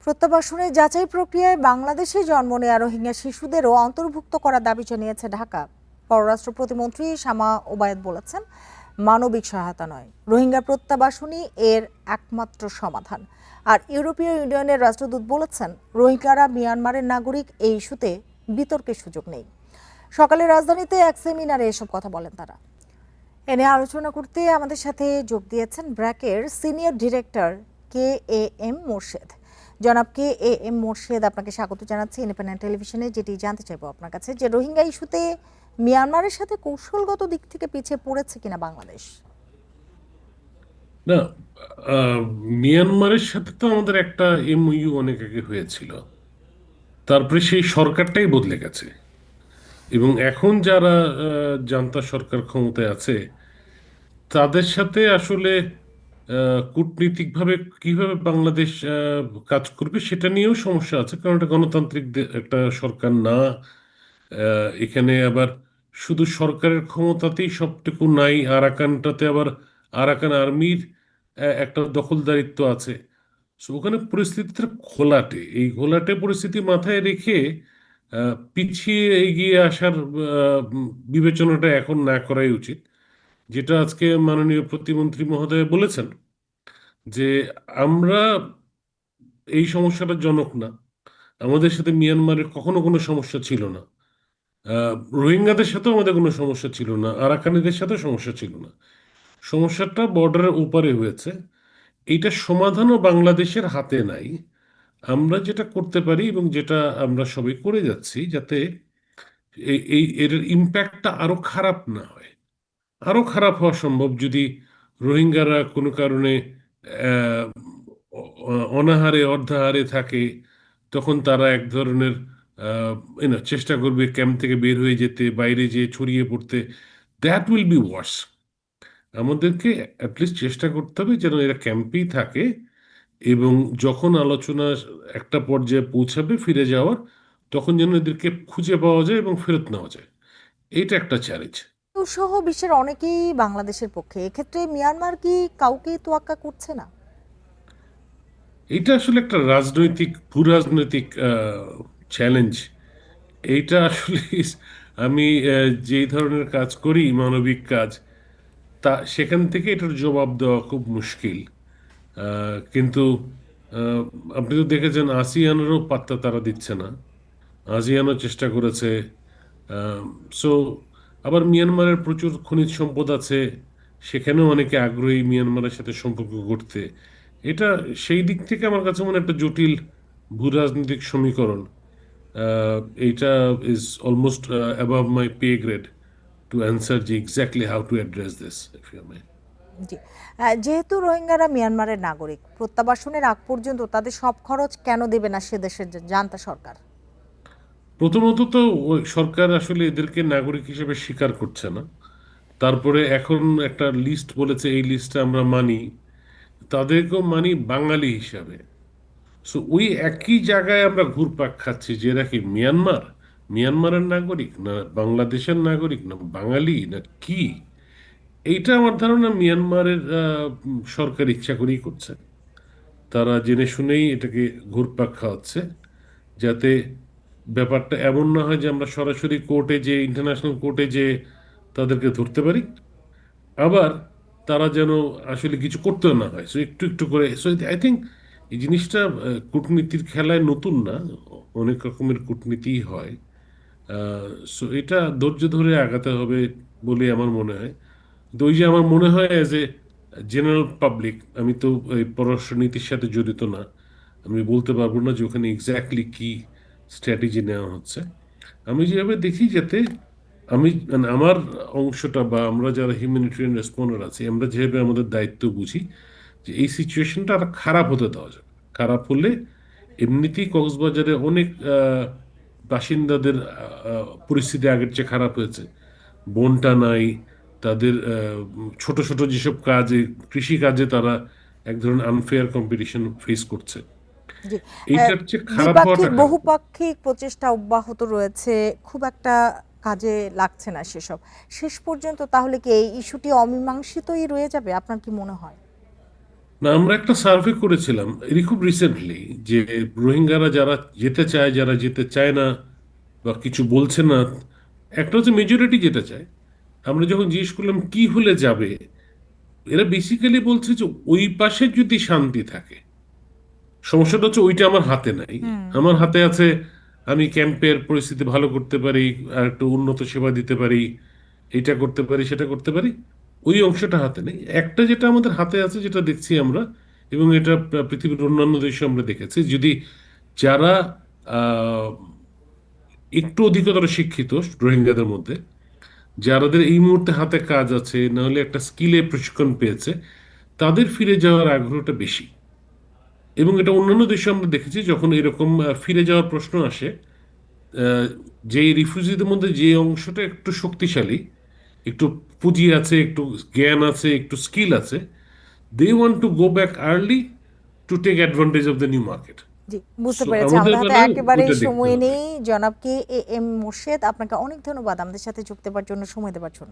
প্রত্যাবাসনের যাচাই প্রক্রিয়ায় বাংলাদেশে জন্ম নেয়া রোহিঙ্গা শিশুদেরও অন্তর্ভুক্ত করার দাবি জানিয়েছে ঢাকা। পররাষ্ট্র প্রতিমন্ত্রী শামা ওবায়েদ বলেছেন, মানবিক সহায়তা নয়, রোহিঙ্গা প্রত্যাবাসনই এর একমাত্র সমাধান। আর ইউরোপীয় ইউনিয়নের রাষ্ট্রদূত বলেছেন, রোহিঙ্গারা মিয়ানমারের নাগরিক, এই ইস্যুতে বিতর্কের সুযোগ নেই। সকালে রাজধানীতে এক সেমিনারে এসব কথা বলেন তারা। এনে আলোচনা করতে আমাদের সাথে যোগ দিয়েছেন ব্র্যাকের সিনিয়র ডিরেক্টর KAM মোর্শেদ। জনাব KAM মোর্শেদ, আপনাকে স্বাগত জানাচ্ছি ইন্ডিপেন্ডেন্ট টেলিভিশনে। যেটি জানতে চাইবো আপনার কাছে, যে রোহিঙ্গা ইস্যুতে মিয়ানমারের সাথে কৌশলগত দিক থেকে পিছিয়ে পড়েছে কিনা বাংলাদেশ? না, মিয়ানমারের সাথে তো আমাদের একটা MOU অনেক আগে হয়েছিল। তারপরে সেই সরকারটাই বদলে গেছে এবং এখন যারা জান্তা সরকার ক্ষমতায় আছে তাদের সাথে আসলে কূটনীতিকভাবে কিভাবে বাংলাদেশ কাজ করবে সেটা নিয়েও সমস্যা আছে, কারণ এটা গণতান্ত্রিক একটা সরকার না। এখানে আবার শুধু সরকারের ক্ষমতাতেই সবটুকু নাই, আরাকানটাতে আবার আরাকান আর্মির একটা দখলদারিত্ব আছে। So, ওখানে পরিস্থিতিটা ঘোলাটে। এই ঘোলাটে পরিস্থিতি মাথায় রেখে পিছিয়ে এগিয়ে আসার বিবেচনাটা এখন না করাই উচিত। যেটা আজকে মাননীয় প্রতিমন্ত্রী মহোদয় বলেছেন যে আমরা এই সমস্যাটার জনক না, আমাদের সাথে মিয়ানমারের কখনো কোনো সমস্যা ছিল না, রোহিঙ্গাদের সাথেও আমাদের কোনো সমস্যা ছিল না, আরাকানিদের সাথেও সমস্যা ছিল না। সমস্যাটা বর্ডারের ওপারে হয়েছে। এইটা সমাধানও বাংলাদেশের হাতে নাই। আমরা যেটা করতে পারি এবং যেটা আমরা সবাই করে যাচ্ছি, যাতে এর ইম্প্যাক্টটা আরো খারাপ না হয়। আরো খারাপ হওয়া সম্ভব যদি রোহিঙ্গারা কোনো কারণে আহ, অনাহারে অর্ধাহারে থাকে। তখন তারা এক ধরনের চেষ্টা করবে ক্যাম্প থেকে বের হয়ে যেতে, বাইরে যেয়ে ছড়িয়ে পড়তে। দ্যাট উইল বি ওয়ার্স। আমাদেরকে অ্যাটলিস্ট চেষ্টা করতে হবে যেন এরা ক্যাম্পেই থাকে, এবং যখন আলোচনা একটা পর্যায়ে পৌঁছাবে ফিরে যাওয়ার, তখন যেন এদেরকে খুঁজে পাওয়া যায় এবং ফেরত নেওয়া যায়। এটা একটা চ্যালেঞ্জ। সহ বিশ্বের অনেকেই বাংলাদেশের পক্ষে, এক্ষেত্রে মিয়ানমার কি কাউকেই তোয়াক্কা করছে না? এটা আসলে একটা রাজনৈতিক ভূ রাজনৈতিক চ্যালেঞ্জ। এইটা আসলে আমি যেই ধরনের কাজ করি, মানবিক কাজ, তা সেখান থেকে এটার জবাব দেওয়া খুব মুশকিল। কিন্তু আহ, আপনি তো দেখেছেন আসিয়ানেরও পাত্তা তারা দিচ্ছে না। আসিয়ানও চেষ্টা করেছে। সো আবার মিয়ানমারের প্রচুর খনিজ সম্পদ আছে, সেখানেও অনেকে আগ্রহী মিয়ানমারের সাথে সম্পর্ক করতে। এটা সেই দিক থেকে আমার কাছে মনে হয় একটা জটিল ভূ রাজনৈতিক সমীকরণ। আহ, এইটা is almost above my pay grade to answer যে exactly how to address this, if you may. জি। যেহেতু রোহিঙ্গারা মিয়ানমারের নাগরিক, প্রত্যাবাসনের আগ পর্যন্ত তাদের সব খরচ কেন দেবে না সে দেশের জান্তা সরকার? প্রথমত তো ওই সরকার আসলে এদেরকে নাগরিক হিসেবে স্বীকার করছে না। তারপরে এখন একটা লিস্ট বলেছে, এই লিস্টে আমরা মানি, তাদেরকেও মানি বাঙালি হিসাবে। সো ওই একই জায়গায় আমরা ঘুরপাক খাচ্ছি যে এরা কি মিয়ানমারের নাগরিক, না বাংলাদেশের নাগরিক, না বাঙালি, না কি। এইটা আমার ধারণা মিয়ানমারের সরকার ইচ্ছা করেই করছে। তারা জেনে শুনেই এটাকে ঘুরপাক খাওয়াচ্ছে, যাতে ব্যাপারটা এমন না হয় যে আমরা সরাসরি কোর্টে, যে ইন্টারন্যাশনাল কোর্টে যে তাদেরকে ধরতে পারি, আবার তারা যেন আসলে কিছু করতেও না হয়। সো একটু একটু করে, সো আই থিঙ্ক এই জিনিসটা কূটনীতির খেলায় নতুন না, অনেক রকমের কূটনীতিই হয়। সো এটা ধৈর্য ধরে আগাতে হবে বলে আমার মনে হয়। তো ওই যে আমার মনে হয় অ্যাজ এ জেনারেল পাবলিক, আমি তো এই পররাষ্ট্রনীতির সাথে জড়িত না, আমি বলতে পারবো না যে ওখানে এক্স্যাক্টলি কি স্ট্র্যাটেজি নেওয়া হচ্ছে। আমি যেভাবে দেখি, যাতে আমি মানে আমার অংশটা, বা আমরা যারা হিউম্যানিটেরিয়ান রেসপন্ডার আছি, আমরা যেভাবে আমাদের দায়িত্ব বুঝি, যে এই সিচুয়েশনটা আর খারাপ হতে দেওয়া যাবে। খারাপ হলে এমনিতেই কক্সবাজারে অনেক বাসিন্দাদের পরিস্থিতি আগের চেয়ে খারাপ হয়েছে। বনটা নাই, তাদের ছোট ছোট যেসব কাজে, কৃষি কাজে তারা এক ধরনের আনফেয়ার কম্পিটিশন ফেস করছে। জি। এইটার চেয়ে খারাপ দ্বিপাক্ষিক হওয়াটা খারাপ। বহুপাক্ষিক প্রচেষ্টা অব্যাহত রয়েছে, খুব একটা কাজে লাগছে না সেসব। শেষ পর্যন্ত তাহলে কি এই ইস্যুটি অমীমাংসিতই রয়ে যাবে, আপনার কি মনে হয়? না, আমরা একটা সার্ভে করেছিলাম এরই খুব রিসেন্টলি, যে রোহিঙ্গারা যারা যেতে চায়, যারা যেতে চায় না বা কিছু বলছে না, একটা হচ্ছে মেজরিটি যেতে চায়। আমরা যখন জিজ্ঞেস করলাম কি হলে যাবে, এরা বেসিক্যালি বলছে যে ওই পাশে যদি শান্তি থাকে। সমস্যাটা হচ্ছে ওইটা আমার হাতে নাই। হুম। আমার হাতে আছে আমি ক্যাম্পের পরিস্থিতি ভালো করতে পারি, আর একটু উন্নত সেবা দিতে পারি, এটা করতে পারি, সেটা করতে পারি। ওই অংশটা হাতে নেই। একটা যেটা আমাদের হাতে আছে, যেটা দেখছি আমরা, এবং এটা পৃথিবীর অন্যান্য দেশে আমরা দেখেছি, যদি যারা আহ, একটু অধিকতর শিক্ষিত রোহিঙ্গাদের মধ্যে, যাদের এই মুহূর্তে হাতে কাজ আছে, নাহলে একটা স্কিলে প্রশিক্ষণ পেয়েছে, তাদের ফিরে যাওয়ার আগ্রহটা বেশি। এবং এটা অন্যান্য দেশে আমরা দেখেছি, যখন এরকম ফিরে যাওয়ার প্রশ্ন আসে, আহ, যে রিফিউজিদের মধ্যে যে অংশটা একটু শক্তিশালী, একটু পুঁজি আছে, একটু জ্ঞান আছে, একটু স্কিল আছে, they want to go back early to take advantage of the new market. জি, বুঝতে সো পেরেছি। আমাদের আমাদের হাতে বেলায় একেবারেই ওইটা দেখতে সময় হবে। নেই। জনাব কে এ এম মোর্শেদ, আপনাকে অনেক ধন্যবাদ আমাদের সাথে যুক্ত হবার জন্য, সময় দেওয়ার জন্য।